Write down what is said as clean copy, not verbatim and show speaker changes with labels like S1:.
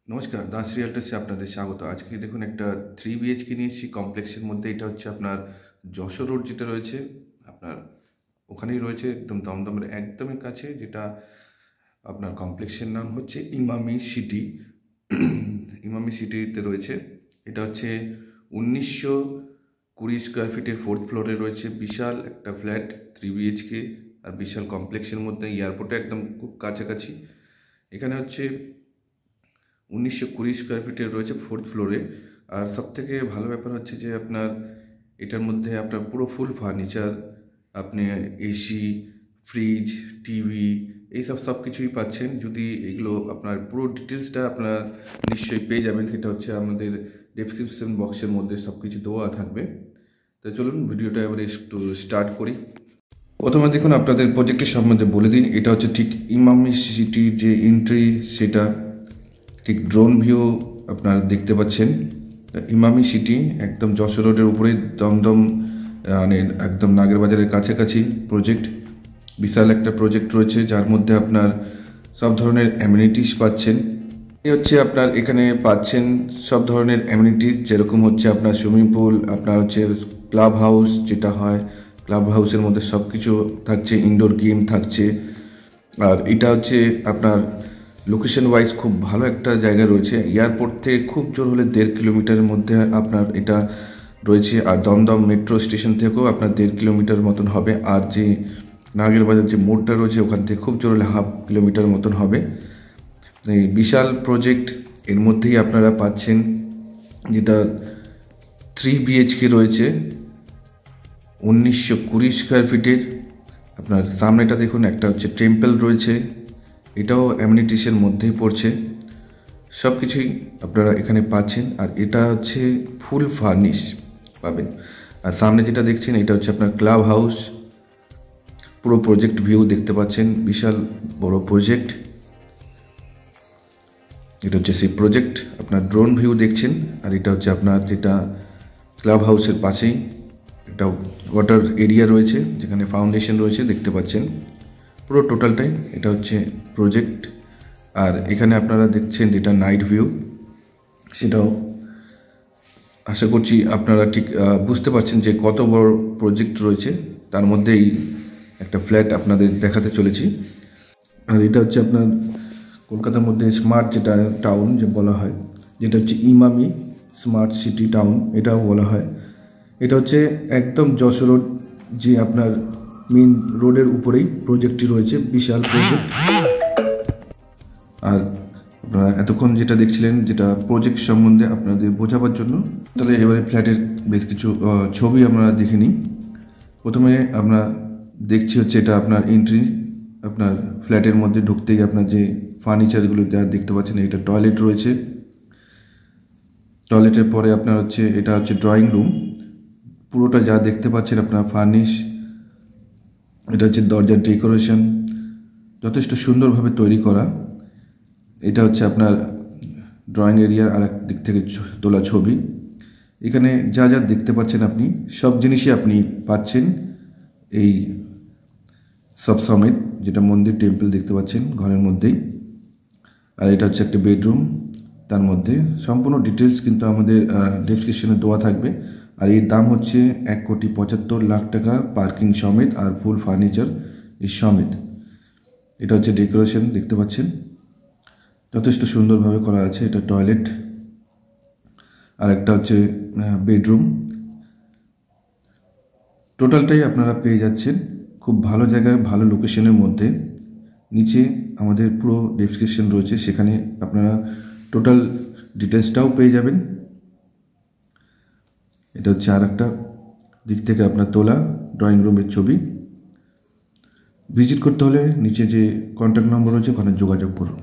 S1: নমস্কার, দাস রিয়েলটার্সে আপনাদের স্বাগত। আজকে দেখুন একটা 3 বিএইচকে নিয়ে এসেছি কমপ্লেক্সের মধ্যে। এটা হচ্ছে আপনার যশোর রোড যেটা রয়েছে, আপনার ওখানেই রয়েছে একদম দমদমের একদমই কাছে। যেটা আপনার কমপ্লেক্সের নাম হচ্ছে ইমামি সিটি। ইমামি সিটিতে রয়েছে। এটা হচ্ছে 1920 স্কোয়ার ফিটের 4th ফ্লোরে রয়েছে। বিশাল একটা ফ্ল্যাট 3 বিএইচকে আর বিশাল কমপ্লেক্সের মধ্যে, এয়ারপোর্টে একদম খুব কাছাকাছি। এখানে হচ্ছে 1920 স্কোয়ার ফিটের রয়েছে 4th ফ্লোরে। আর সবথেকে ভালো ব্যাপার হচ্ছে যে আপনার এটার মধ্যে আপনার পুরো ফুল ফার্নিচার, আপনি এসি, ফ্রিজ, টিভি এইসব সব কিছুই পাচ্ছেন। যদি এগুলো আপনার পুরো ডিটেলসটা আপনার নিশ্চয়ই পেয়ে যাবেন, সেটা হচ্ছে আমাদের ডেসক্রিপশন বক্সের মধ্যে সব কিছু দেওয়া থাকবে। তো চলুন ভিডিওটা এবারে একটু স্টার্ট করি। প্রথমে দেখুন আপনাদের প্রজেক্টের সম্বন্ধে বলে দিন। এটা হচ্ছে ঠিক ইমামি সিটির যে এন্ট্রি, সেটা ঠিক ড্রোন ভিউ আপনারা দেখতে পাচ্ছেন। ইমামি সিটি একদম যশোর রোডের উপরেই, দমদম মানে একদম নাগেরবাজারের কাছাকাছি প্রজেক্ট। বিশাল একটা প্রজেক্ট রয়েছে, যার মধ্যে আপনার সব ধরনের অ্যামিনিটিস পাচ্ছেন। এই হচ্ছে আপনার এখানে পাচ্ছেন সব ধরনের অ্যামিনিটিস, যেরকম হচ্ছে আপনার সুইমিং পুল, আপনার হচ্ছে ক্লাব হাউস যেটা হয়, ক্লাব হাউসের মধ্যে সব কিছু থাকছে, ইনডোর গেম থাকছে। আর এটা হচ্ছে আপনার লোকেশন ওয়াইজ খুব ভালো একটা জায়গা রয়েছে। এয়ারপোর্ট থেকে খুব জোর হলে 1.5 কিলোমিটারের মধ্যে আপনার এটা রয়েছে। আর দমদম মেট্রো স্টেশন থেকেও আপনার 1.5 কিলোমিটার মতন হবে। আর যে নাগেরবাজার যে মোড়টা রয়েছে, ওখান থেকে খুব জোর হলে 1/2 কিলোমিটার মতন হবে। এই বিশাল প্রজেক্ট, এর মধ্যেই আপনারা পাচ্ছেন যেটা 3 বিএইচকে রয়েছে 1920 স্কোয়ার ফিটের। আপনার সামনেটা দেখুন, একটা হচ্ছে টেম্পল রয়েছে, এটাও অ্যামিনিটিসের মধ্যেই পড়ছে। সব কিছুই আপনারা এখানে পাচ্ছেন। আর এটা হচ্ছে ফুল ফার্নিশ পাবেন। আর সামনে যেটা দেখছেন, এটা হচ্ছে আপনার ক্লাব হাউস। পুরো প্রজেক্ট ভিউ দেখতে পাচ্ছেন, বিশাল বড় প্রজেক্ট। এটা হচ্ছে সেই প্রজেক্ট, আপনার ড্রোন ভিউ দেখছেন। আর এটা হচ্ছে আপনার যেটা ক্লাব হাউসের পাশেই একটা ওয়াটার এরিয়া রয়েছে, যেখানে ফাউন্ডেশন রয়েছে দেখতে পাচ্ছেন। পুরো টোটালটাই এটা হচ্ছে প্রজেক্ট। আর এখানে আপনারা দেখছেন যেটা নাইট ভিউ, সেটাও আশা করছি আপনারা ঠিক বুঝতে পারছেন যে কত বড় প্রজেক্ট রয়েছে। তার মধ্যেই একটা ফ্ল্যাট আপনাদের দেখাতে চলেছি। আর এটা হচ্ছে আপনার কলকাতার মধ্যে স্মার্ট যেটা টাউন যে বলা হয়, যেটা হচ্ছে ইমামি স্মার্ট সিটি টাউন এটাও বলা হয়। এটা হচ্ছে একদম যশোর রোড যে আপনার মেন রোডের উপরেই প্রজেক্টটি রয়েছে, বিশাল প্রজেক্ট। আর আপনারা এতক্ষণ যেটা দেখছিলেন, যেটা প্রজেক্ট সম্বন্ধে আপনাদের বোঝাবার জন্য, তাহলে এবারে ফ্ল্যাটের বেশ কিছু ছবি আমরা দেখে নিই। প্রথমে আমরা দেখছি হচ্ছে এটা আপনার এন্ট্রি। আপনার ফ্ল্যাটের মধ্যে ঢুকতেই আপনার যে ফার্নিচারগুলো যা দেখতে পাচ্ছেন, এটা টয়লেট রয়েছে। টয়লেটের পরে আপনার হচ্ছে এটা হচ্ছে ড্রয়িং রুম। পুরোটা যা দেখতে পাচ্ছেন আপনার ফার্নিশ। এটা হচ্ছে দরজার ডেকোরেশন, যথেষ্ট সুন্দরভাবে তৈরি করা। এটা হচ্ছে আপনার ড্রয়িং এরিয়ার আর এক দিক থেকে তোলা ছবি। এখানে যা যা দেখতে পাচ্ছেন আপনি, সব জিনিসই আপনি পাচ্ছেন এই সব সমেত, যেটা মন্দির টেম্পল দেখতে পাচ্ছেন ঘরের মধ্যেই। আর এটা হচ্ছে একটা বেডরুম, তার মধ্যে সম্পূর্ণ ডিটেলস কিন্তু আমাদের ডেসক্রিপশনে দেওয়া থাকবে। আর এর দাম হচ্ছে 1,75,00,000 টাকা, পার্কিং সমেত আর ফুল ফার্নিচার এই সমেত। এটা হচ্ছে ডেকোরেশন দেখতে পাচ্ছেন, যথেষ্ট সুন্দরভাবে করা আছে। এটা টয়লেট, আর একটা হচ্ছে বেডরুম। টোটালটাই আপনারা পেয়ে যাচ্ছেন খুব ভালো জায়গায়, ভালো লোকেশনের মধ্যে। নিচে আমাদের পুরো ডেসক্রিপশন রয়েছে, সেখানে আপনারা টোটাল ডিটেলসটাও পেয়ে যাবেন। এটা হচ্ছে আর একটা দিক থেকে আপনার তোলা ড্রয়িং রুমের ছবি। ভিজিট করতে হলে নিচে যে কন্ট্যাক্ট নম্বর রয়েছে, ওখানে যোগাযোগ করুন।